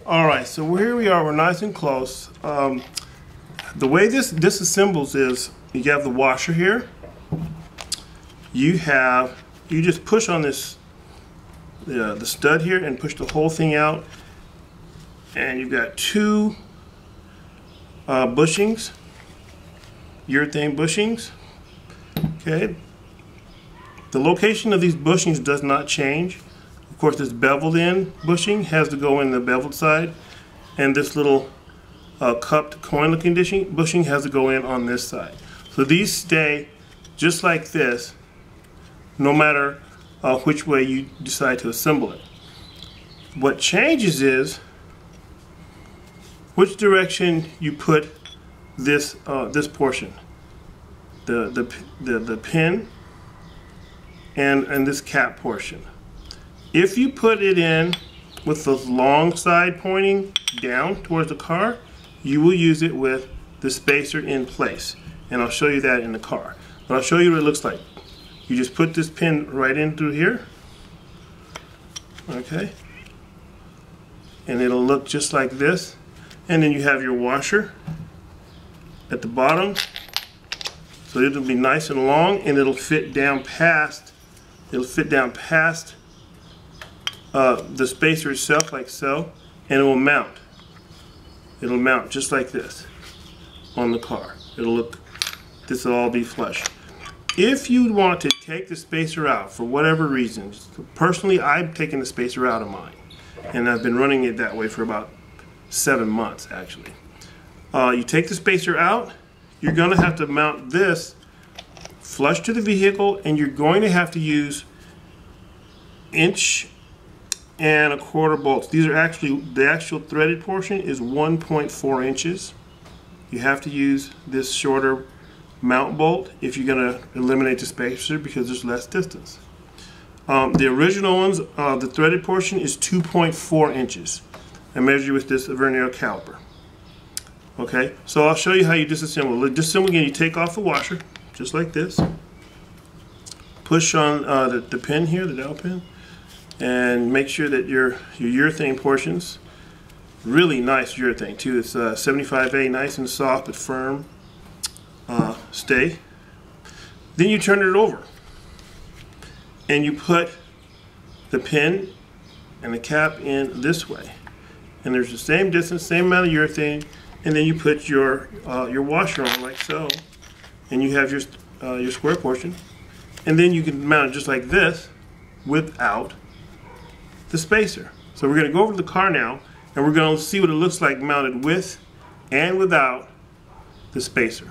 Alright, so here we are, we're nice and close. The way this disassembles is you have the washer here. You just push on this the stud here and push the whole thing out, and you've got two bushings, urethane bushings. Okay, the location of these bushings does not change. Of course, this beveled in bushing has to go in the beveled side, and this little cupped coin looking bushing has to go in on this side. So these stay just like this no matter which way you decide to assemble it. What changes is which direction you put this portion, the pin and this cap portion. If you put it in with the long side pointing down towards the car, you will use it with the spacer in place, and I'll show you that in the car. But I'll show you what it looks like. You just put this pin right in through here, okay, and it'll look just like this. And then you have your washer at the bottom, so it'll be nice and long, and it'll fit down past the spacer itself, like so, and it will mount. It'll mount just like this on the car. This will all be flush. If you want to take the spacer out for whatever reason, personally I'm taking the spacer out of mine, and I've been running it that way for about 7 months actually. You take the spacer out, you're going to have to mount this flush to the vehicle, and you're going to have to use 1 1/4" bolts. These are actually, the actual threaded portion is 1.4 inches. You have to use this shorter mount bolt if you're going to eliminate the spacer because there's less distance. The original ones, the threaded portion is 2.4 inches. I measure with this vernier caliper. Okay, so I'll show you how you disassemble. Disassemble again, you take off the washer, just like this. Push on the pin here, the dowel pin, and make sure that your urethane portions, really nice urethane too. It's 75A, nice and soft but firm. Stay. Then you turn it over, and you put the pin and the cap in this way, and there's the same distance, same amount of urethane, and then you put your washer on like so, and you have your square portion, and then you can mount it just like this without the spacer. So we're going to go over to the car now, and we're going to see what it looks like mounted with and without the spacer.